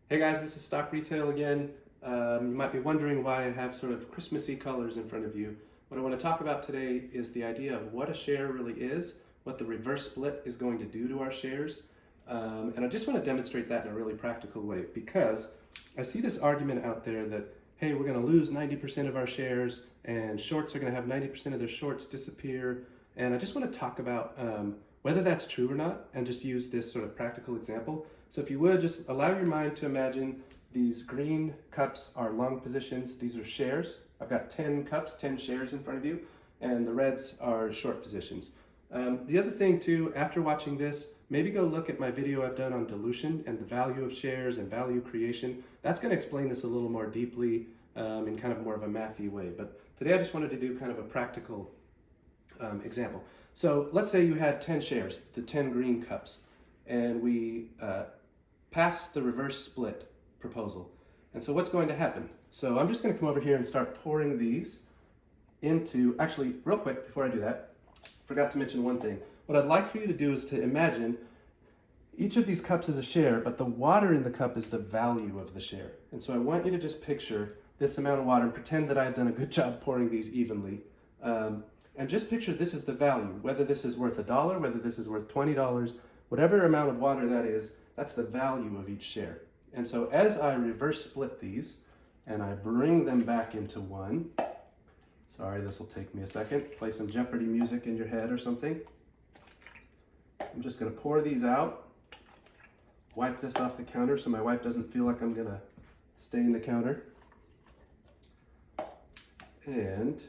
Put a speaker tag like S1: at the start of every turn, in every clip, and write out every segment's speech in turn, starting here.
S1: Hey guys, this is Stock Retail again. You might be wondering why I have sort of Christmassy colors in front of you. What I want to talk about today is the idea of what a share really is, what the reverse split is going to do to our shares. And I just want to demonstrate that in a really practical way because I see this argument out there that, hey, we're going to lose 90% of our shares and shorts are going to have 90% of their shorts disappear. And I just want to talk about whether that's true or not and just use this sort of practical example. So if you would, just allow your mind to imagine these green cups are long positions. These are shares. I've got 10 cups, 10 shares in front of you, and the reds are short positions. The other thing too, after watching this, maybe go look at my video I've done on dilution and the value of shares and value creation. That's going to explain this a little more deeply in kind of more of a mathy way. But today I just wanted to do kind of a practical example. So let's say you had 10 shares, the 10 green cups, and we passed the reverse split proposal. And so what's going to happen? So I'm just going to come over here and start pouring these into, actually, real quick before I do that, forgot to mention one thing. What I'd like for you to do is to imagine each of these cups is a share, but the water in the cup is the value of the share. And so I want you to just picture this amount of water and pretend that I had done a good job pouring these evenly. And just picture this is the value, whether this is worth $1, whether this is worth $20, whatever amount of water that is, that's the value of each share. And so as I reverse split these and I bring them back into one, sorry, this will take me a second, play some Jeopardy music in your head or something. I'm just gonna pour these out, wipe this off the counter so my wife doesn't feel like I'm gonna stain the counter. And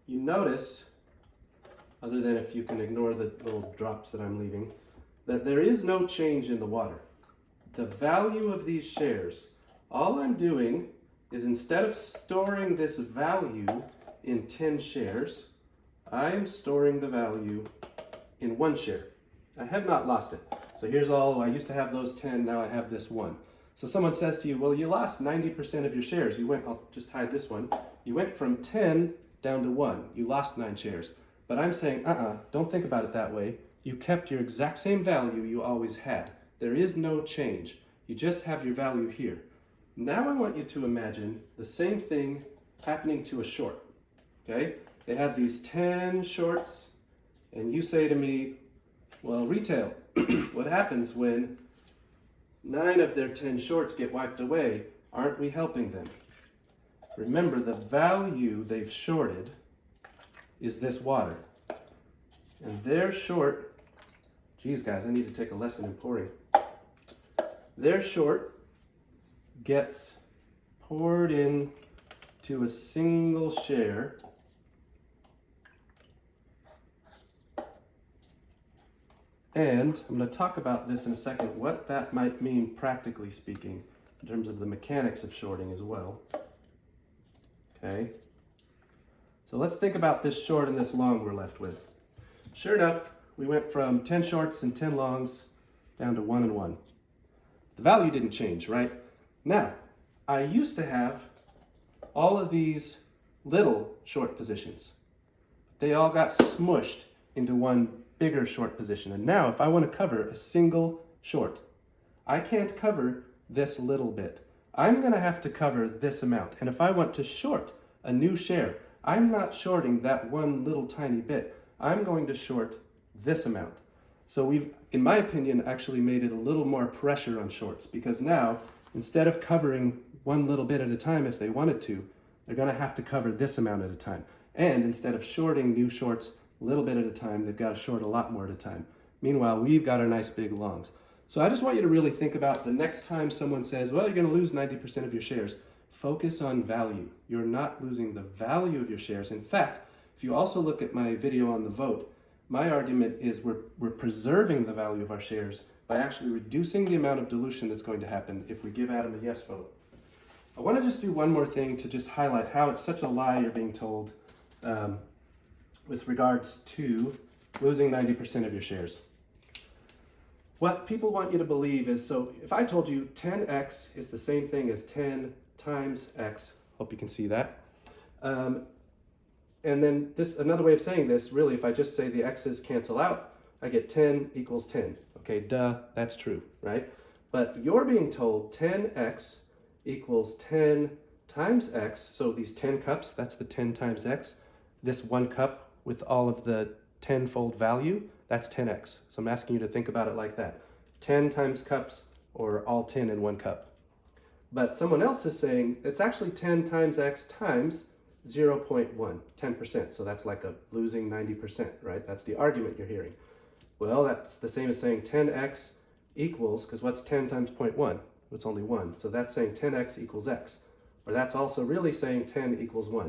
S1: you notice, other than if you can ignore the little drops that I'm leaving, that there is no change in the water. The value of these shares, all I'm doing is instead of storing this value in 10 shares, I am storing the value in one share. I have not lost it. So here's all, I used to have those 10, now I have this one. So someone says to you, well, you lost 90% of your shares. You went, I'll just hide this one. You went from 10 down to 1. You lost 9 shares. But I'm saying, don't think about it that way. You kept your exact same value you always had. There is no change. You just have your value here. Now I want you to imagine the same thing happening to a short, okay? They had these 10 shorts, and you say to me, well, retail, what happens when 9 of their 10 shorts get wiped away? Aren't we helping them? Remember, the value they've shorted is this water. And their short, geez guys, I need to take a lesson in pouring. Their short gets poured in to a single share. And I'm going to talk about this in a second, what that might mean practically speaking, in terms of the mechanics of shorting as well. Okay, so let's think about this short and this long we're left with. Sure enough, we went from 10 shorts and 10 longs down to 1 and 1. The value didn't change, right? Now, I used to have all of these little short positions. They all got smushed into one bigger short position. And now if I want to cover a single short, I can't cover this little bit. I'm going to have to cover this amount. And if I want to short a new share, I'm not shorting that one little tiny bit. I'm going to short this amount. So we've, in my opinion, actually made it a little more pressure on shorts because now, instead of covering one little bit at a time if they wanted to, they're going to have to cover this amount at a time. And instead of shorting new shorts a little bit at a time, they've got to short a lot more at a time. Meanwhile, we've got our nice big longs. So I just want you to really think about the next time someone says, well, you're going to lose 90% of your shares. Focus on value. You're not losing the value of your shares. In fact, if you also look at my video on the vote, my argument is we're preserving the value of our shares by actually reducing the amount of dilution that's going to happen if we give Adam a yes vote. I want to just do one more thing to just highlight how it's such a lie you're being told with regards to losing 90% of your shares. What people want you to believe is, so if I told you 10x is the same thing as 10 times x, hope you can see that. And then this, another way of saying this, really, if I just say the x's cancel out, I get 10 equals 10. Okay, duh, that's true, right? But you're being told 10x equals 10 times x. So these 10 cups, that's the 10 times x. This 1 cup with all of the 10-fold value, that's 10x. So I'm asking you to think about it like that. 10 times cups, or all 10 in 1 cup. But someone else is saying it's actually 10 times x times 0.1, 10%. So that's like a losing 90%, right? That's the argument you're hearing. Well, that's the same as saying 10x equals, because what's 10 times 0.1? It's only 1. So that's saying 10x equals x. Or that's also really saying 10 equals 1.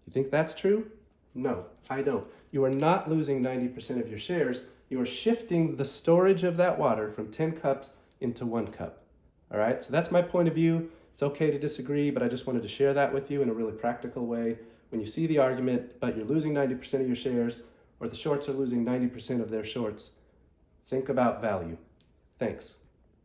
S1: You think that's true? No, I don't. You are not losing 90% of your shares. You are shifting the storage of that water from 10 cups into 1 cup. All right, so that's my point of view. It's okay to disagree, but I just wanted to share that with you in a really practical way. When you see the argument, but you're losing 90% of your shares, or the shorts are losing 90% of their shorts, think about value. Thanks.